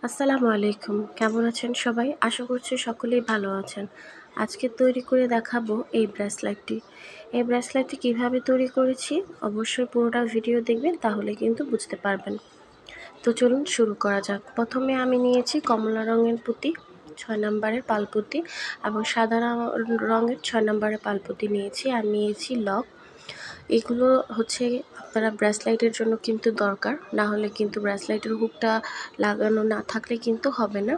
আসসালামু আলাইকুম। কেমন আছেন সবাই? আশা করছি সকলেই ভালো আছেন। আজকে তৈরি করে দেখাবো এই ব্রেসলেটটি। এই ব্রেসলেটটি কিভাবে তৈরি করেছি অবশ্যই পুরোটা ভিডিও দেখবেন, তাহলে কিন্তু বুঝতে পারবেন। তো চলুন শুরু করা যাক। প্রথমে আমি নিয়েছি কমলা রঙের পুঁতি, ৬ নাম্বারের পালপুঁতি, এবং সাদা রঙের ৬ নাম্বারের পালপুঁতি নিয়েছি, আর নিয়েছি লক। এগুলো হচ্ছে আপনারা ব্রেসলাইটের জন্য কিন্তু দরকার, না হলে কিন্তু ব্রেসলাইটের হুকটা লাগানো না থাকলে কিন্তু হবে না।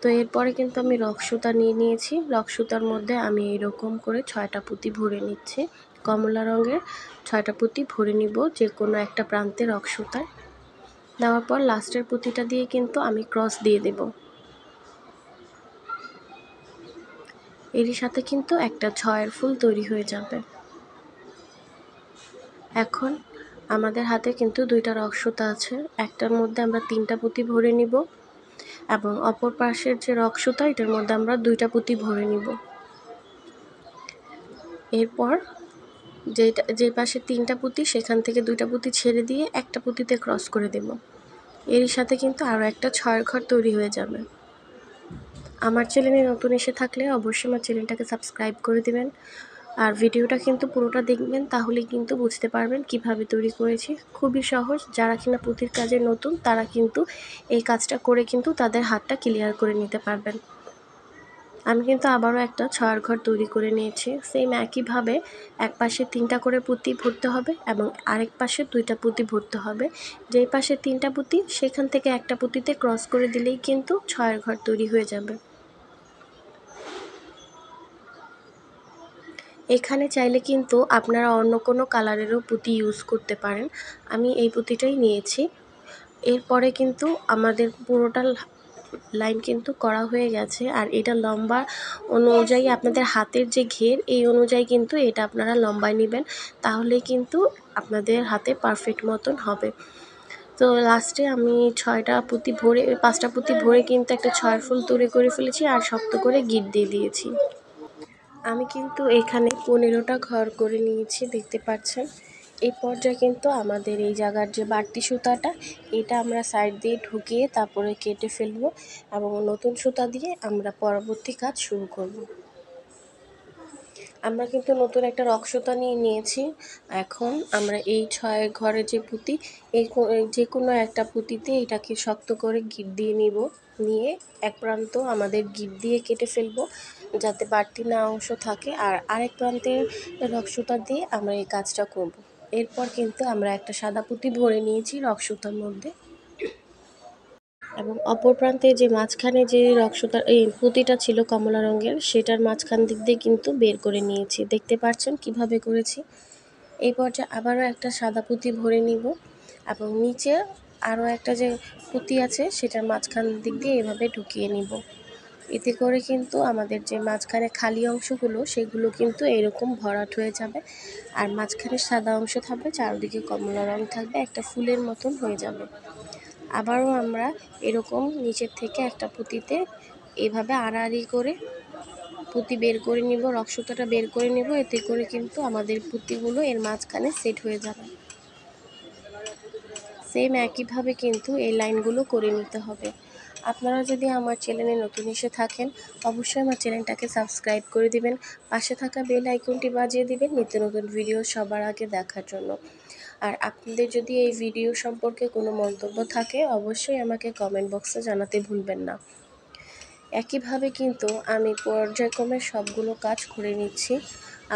তো এরপরে কিন্তু আমি রক সুতা নিয়ে নিয়েছি। রক সুতার মধ্যে আমি এরকম করে ৬টা পুঁতি ভরে নিচ্ছি। কমলা রঙের ৬টা পুঁতি ভরে নিব যে কোনো একটা প্রান্তে রক সুতায়। দেওয়ার পর লাস্টের পুঁতিটা দিয়ে কিন্তু আমি ক্রস দিয়ে দেব। এরই সাথে কিন্তু একটা ৬-এর ফুল তৈরি হয়ে যাবে। এখন আমাদের হাতে কিন্তু ২টা রক সুতা আছে। একটার মধ্যে আমরা ৩টা পুঁতি ভরে নিব, এবং অপর পাশের যে রক সুতা এটার মধ্যে আমরা 2টা পুঁতি ভরে নিব। এরপর যে পাশে 3টা পুঁতি সেখান থেকে 2টা পুঁতি ছেড়ে দিয়ে একটা পুঁতিতে ক্রস করে দেব। এরই সাথে কিন্তু আরও একটা 6-এর ঘর তৈরি হয়ে যাবে। আমার চ্যানেলে নতুন এসে থাকলে অবশ্যই আমার চ্যানেলটাকে সাবস্ক্রাইব করে দেবেন, আর ভিডিওটা কিন্তু পুরোটা দেখবেন, তাহলে কিন্তু বুঝতে পারবেন কিভাবে তৈরি করেছি। খুবই সহজ, যারা কিনা পুঁতির কাজে নতুন তারা কিন্তু এই কাজটা করে কিন্তু তাদের হাতটা ক্লিয়ার করে নিতে পারবেন। আমি কিন্তু আবারও একটা 6-এর ঘর তৈরি করে নিয়েছি। সেম একইভাবে এক পাশে 3টা করে পুঁতি ভরতে হবে এবং আরেক পাশে 2টা পুঁতি ভরতে হবে। যেই পাশে 3টা পুঁতি সেখান থেকে একটা পুঁতিতে ক্রস করে দিলেই কিন্তু 6-এর ঘর তৈরি হয়ে যাবে। এখানে চাইলে কিন্তু আপনারা অন্য কোনো কালারেরও পুঁতি ইউজ করতে পারেন। আমি এই পুঁতিটাই নিয়েছি। এরপরে কিন্তু আমাদের পুরোটা লাইন কিন্তু করা হয়ে গেছে, আর এটা লম্বা অনুযায়ী আপনাদের হাতের যে ঘের এই অনুযায়ী কিন্তু এটা আপনারা লম্বায় নেবেন, তাহলে কিন্তু আপনাদের হাতে পারফেক্ট মতন হবে। তো লাস্টে আমি 6টা পুঁতি ভরে 5টা পুঁতি ভরে কিন্তু একটা 6-এর ফুল তৈরি করে ফেলেছি, আর শক্ত করে গিঁট দিয়ে দিয়েছি। আমি কিন্তু এখানে 15টা ঘর করে নিয়েছি, দেখতে পাচ্ছেন। এই পর্যায়ে কিন্তু আমাদের এই জায়গার যে বাড়তি সুতাটা এটা আমরা সাইড দিয়ে ঢুকিয়ে তারপরে কেটে ফেলবো, এবং নতুন সুতা দিয়ে আমরা পরবর্তী কাজ শুরু করব। আমরা কিন্তু নতুন একটা রক সুতা নিয়ে নিয়েছি। এখন আমরা এই 6 ঘরের যে পুঁতি যে কোনো একটা পুঁতিতে এটাকে শক্ত করে গিঁট দিয়ে নিয়ে এক প্রান্ত আমাদের গিঁট দিয়ে কেটে ফেলবো, যাতে বাড়তি না অংশ থাকে, আর আরেক প্রান্তের রক সুতা দিয়ে আমরা এই কাজটা করব। এরপর কিন্তু আমরা একটা সাদা পুঁতি ভরে নিয়েছি রক সুতার মধ্যে, এবং অপর প্রান্তে যে মাঝখানে যে রক সুতার এই পুঁতিটা ছিল কমলা রঙের, সেটার মাঝখান দিক দিয়ে কিন্তু বের করে নিয়েছি। দেখতে পাচ্ছেন কিভাবে করেছি। এই পর্যায়ে আবারও একটা সাদা পুঁতি ভরে নিব, এবং নিচে আরও একটা যে পুঁতি আছে সেটার মাঝখান দিক দিয়ে এভাবে ঢুকিয়ে নিব। এতে করে কিন্তু আমাদের যে মাঝখানে খালি অংশগুলো সেগুলো কিন্তু এরকম ভরাট হয়ে যাবে, আর মাঝখানে সাদা অংশ থাকবে, চারদিকে কমলা রং থাকবে, একটা ফুলের মতন হয়ে যাবে। আবারও আমরা এরকম নিচের থেকে একটা পুঁতিতে এভাবে আড়াআড়ি করে পুঁতি বের করে নিব, রক সুতাটা বের করে নেব। এতে করে কিন্তু আমাদের পুঁতিগুলো এর মাঝখানে সেট হয়ে যাবে। সেম একইভাবে কিন্তু এই লাইনগুলো করে নিতে হবে। আপনারা যদি আমার চ্যানেলে নতুন এসে থাকেন অবশ্যই আমার চ্যানেলটাকে সাবস্ক্রাইব করে দিবেন, পাশে থাকা বেল আইকনটি বাজিয়ে দিবেন নিত্য নতুন ভিডিও সবার আগে দেখার জন্য। আর আপনাদের যদি এই ভিডিও সম্পর্কে কোনো মন্তব্য থাকে অবশ্যই আমাকে কমেন্ট বক্সে জানাতে ভুলবেন না। একইভাবে কিন্তু আমি পর্যায়ক্রমে সবগুলো কাজ করে নিচ্ছি।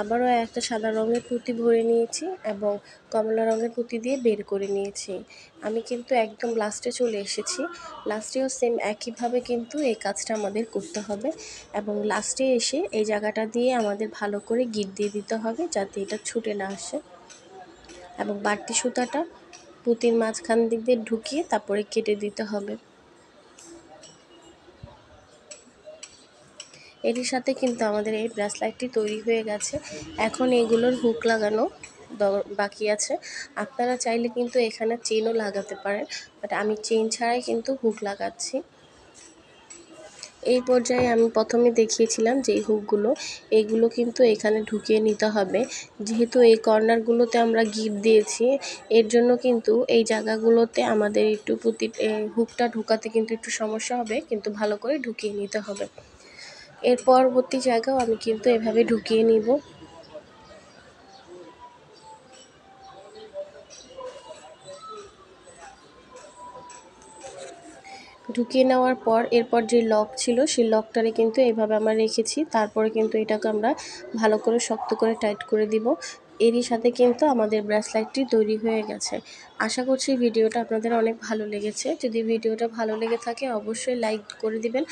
আবারও একটা সাদা রঙের পুঁতি ভরে নিয়েছি এবং কমলা রঙের পুঁতি দিয়ে বের করে নিয়েছি। আমি কিন্তু একদম লাস্টে চলে এসেছি। লাস্টেও সেম একইভাবে কিন্তু এই কাজটা আমাদের করতে হবে, এবং লাস্টে এসে এই জায়গাটা দিয়ে আমাদের ভালো করে গিঁট দিয়ে দিতে হবে, যাতে এটা ছুটে না আসে, এবং বাড়তি সুতাটা পুঁতির মাঝখান দিক দিয়ে ঢুকিয়ে তারপরে কেটে দিতে হবে। এরই সাথে কিন্তু আমাদের এই ব্রেসলেটটি তৈরি হয়ে গেছে। এখন এগুলোর হুক লাগানো বাকি আছে। আপনারা চাইলে কিন্তু এখানে চেনও লাগাতে পারেন, বাট আমি চেন ছাড়াই কিন্তু হুক লাগাচ্ছি। এই পর্যায়ে আমি প্রথমে দেখিয়েছিলাম যে হুকগুলো, এইগুলো কিন্তু এখানে ঢুকিয়ে নিতে হবে। যেহেতু এই কর্নারগুলোতে আমরা গিট দিয়েছি, এর জন্য কিন্তু এই জায়গাগুলোতে আমাদের একটু হুকটা ঢোকাতে কিন্তু একটু সমস্যা হবে, কিন্তু ভালো করে ঢুকিয়ে নিতে হবে। এর পরবর্তী জায়গাও আমি কিন্তু এভাবে ঢুকিয়ে নিব। ঢুকিয়ে নেওয়ার পর এরপর যে লক ছিল সেই লকটারে কিন্তু এইভাবে আমরা রেখেছি। তারপরে কিন্তু এটাকে আমরা ভালো করে শক্ত করে টাইট করে দিব। এরই সাথে কিন্তু আমাদের ব্রেসলেটটি তৈরি হয়ে গেছে। আশা করছি ভিডিওটা আপনাদের অনেক ভালো লেগেছে। যদি ভিডিওটা ভালো লেগে থাকে অবশ্যই লাইক করে দিবেন